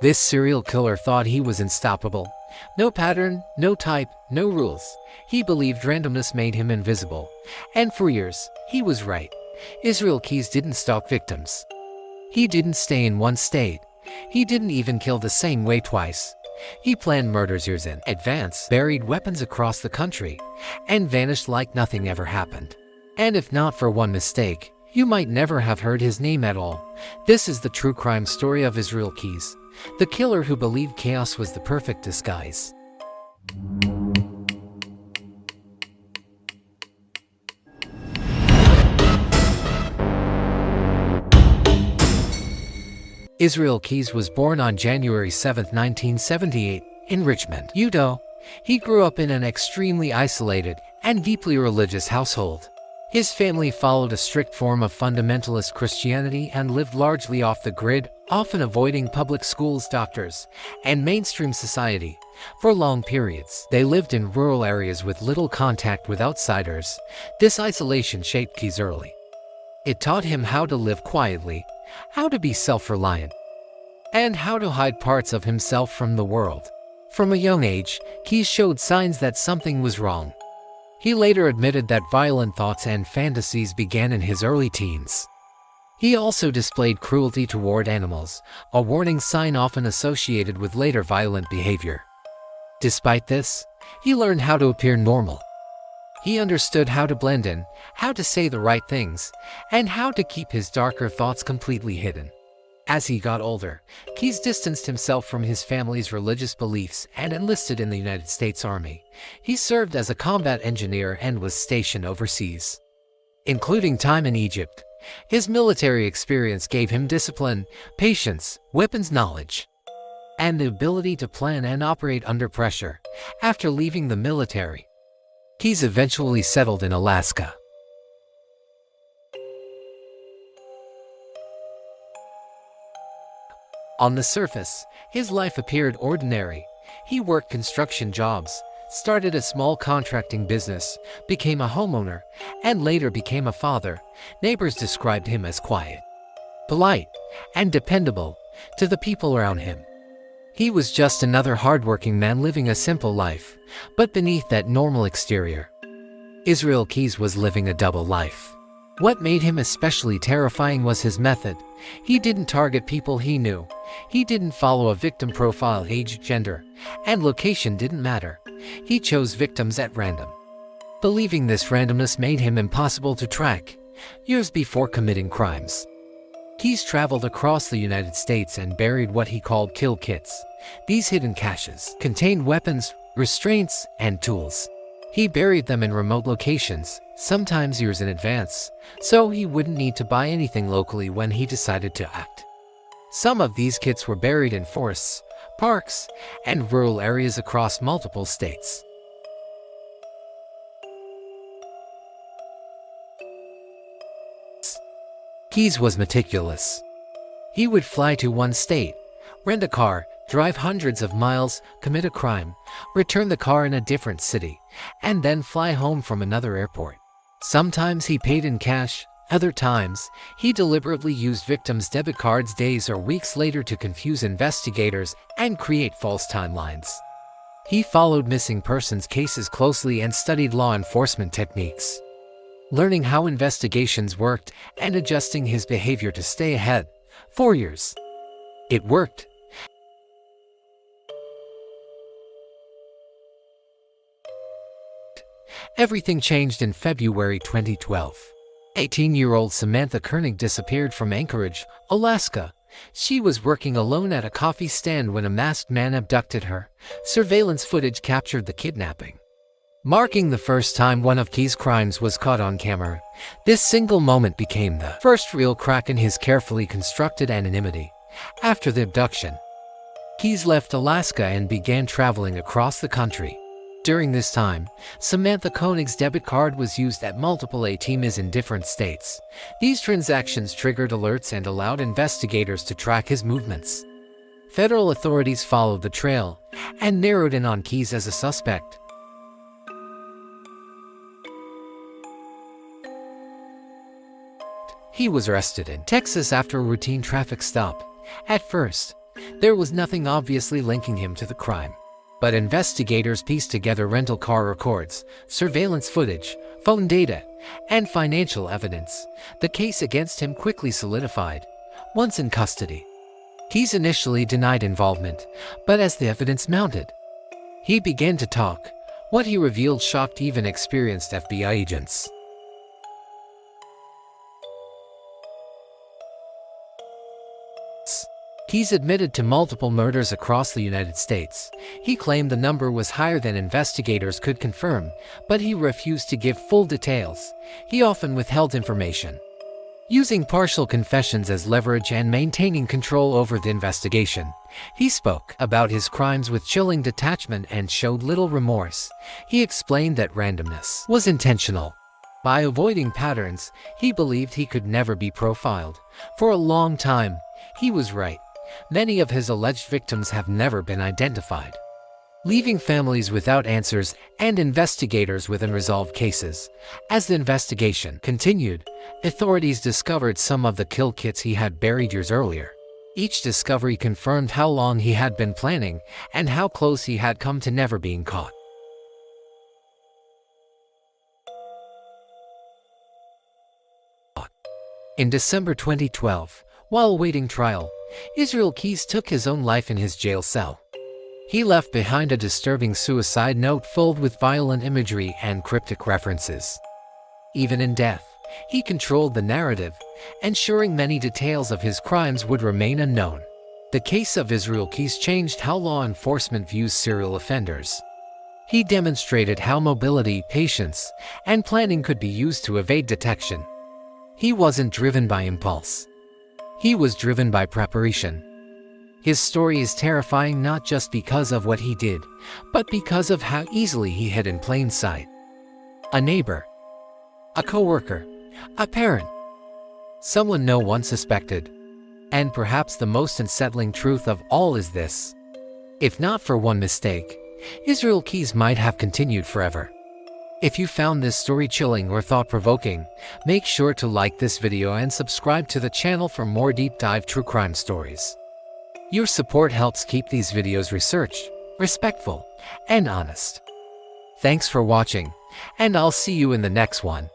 This serial killer thought he was unstoppable. No pattern, no type, no rules. He believed randomness made him invisible. And for years, he was right. Israel Keyes didn't stalk victims. He didn't stay in one state. He didn't even kill the same way twice. He planned murders years in advance, buried weapons across the country, and vanished like nothing ever happened. And if not for one mistake, you might never have heard his name at all. This is the true crime story of Israel Keyes, the killer who believed chaos was the perfect disguise. Israel Keyes was born on January 7, 1978, in Richmond, Utah. He grew up in an extremely isolated and deeply religious household. His family followed a strict form of fundamentalist Christianity and lived largely off the grid, often avoiding public schools, doctors, and mainstream society. For long periods, they lived in rural areas with little contact with outsiders. This isolation shaped Keyes early. It taught him how to live quietly, how to be self-reliant, and how to hide parts of himself from the world. From a young age, Keyes showed signs that something was wrong. He later admitted that violent thoughts and fantasies began in his early teens. He also displayed cruelty toward animals, a warning sign often associated with later violent behavior. Despite this, he learned how to appear normal. He understood how to blend in, how to say the right things, and how to keep his darker thoughts completely hidden. As he got older, Keyes distanced himself from his family's religious beliefs and enlisted in the United States Army. He served as a combat engineer and was stationed overseas, including time in Egypt. His military experience gave him discipline, patience, weapons knowledge, and the ability to plan and operate under pressure. After leaving the military, Keyes eventually settled in Alaska. On the surface, his life appeared ordinary. He worked construction jobs, started a small contracting business, became a homeowner, and later became a father. Neighbors described him as quiet, polite, and dependable to the people around him. He was just another hardworking man living a simple life, but beneath that normal exterior, Israel Keyes was living a double life. What made him especially terrifying was his method. He didn't target people he knew. He didn't follow a victim profile. Age, gender, and location didn't matter. He chose victims at random. Believing this randomness made him impossible to track. Years before committing crimes, Keyes traveled across the United States and buried what he called kill kits. These hidden caches contained weapons, restraints, and tools. He buried them in remote locations, sometimes years in advance, so he wouldn't need to buy anything locally when he decided to act. Some of these kits were buried in forests, parks, and rural areas across multiple states. Keyes was meticulous. He would fly to one state, rent a car, drive hundreds of miles, commit a crime, return the car in a different city, and then fly home from another airport. Sometimes he paid in cash, other times, he deliberately used victims' debit cards days or weeks later to confuse investigators and create false timelines. He followed missing persons cases closely and studied law enforcement techniques, learning how investigations worked and adjusting his behavior to stay ahead. For years, it worked. Everything changed in February 2012. 18-year-old Samantha Koenig disappeared from Anchorage, Alaska. She was working alone at a coffee stand when a masked man abducted her. Surveillance footage captured the kidnapping, marking the first time one of Keyes' crimes was caught on camera. This single moment became the first real crack in his carefully constructed anonymity. After the abduction, Keyes left Alaska and began traveling across the country. During this time, Samantha Koenig's debit card was used at multiple ATMs in different states. These transactions triggered alerts and allowed investigators to track his movements. Federal authorities followed the trail and narrowed in on Keyes as a suspect. He was arrested in Texas after a routine traffic stop. At first, There was nothing obviously linking him to the crime. But investigators pieced together rental car records, surveillance footage, phone data, and financial evidence. The case against him quickly solidified. Once in custody, Keyes initially denied involvement, but as the evidence mounted, he began to talk. What he revealed shocked even experienced FBI agents. Keyes admitted to multiple murders across the United States. He claimed the number was higher than investigators could confirm, but he refused to give full details. He often withheld information, using partial confessions as leverage and maintaining control over the investigation. He spoke about his crimes with chilling detachment and showed little remorse. He explained that randomness was intentional. By avoiding patterns, he believed he could never be profiled. For a long time, he was right. Many of his alleged victims have never been identified, leaving families without answers and investigators with unresolved cases. As the investigation continued, authorities discovered some of the kill kits he had buried years earlier. Each discovery confirmed how long he had been planning and how close he had come to never being caught. In December 2012, while awaiting trial, Israel Keyes took his own life in his jail cell. He left behind a disturbing suicide note filled with violent imagery and cryptic references. Even in death, he controlled the narrative, ensuring many details of his crimes would remain unknown. The case of Israel Keyes changed how law enforcement views serial offenders. He demonstrated how mobility, patience, and planning could be used to evade detection. He wasn't driven by impulse. He was driven by preparation. His story is terrifying not just because of what he did, but because of how easily he hid in plain sight. A neighbor, a coworker, a parent, someone no one suspected. And perhaps the most unsettling truth of all is this: if not for one mistake, Israel Keyes might have continued forever. If you found this story chilling or thought-provoking, make sure to like this video and subscribe to the channel for more deep-dive true crime stories. Your support helps keep these videos researched, respectful, and honest. Thanks for watching, and I'll see you in the next one.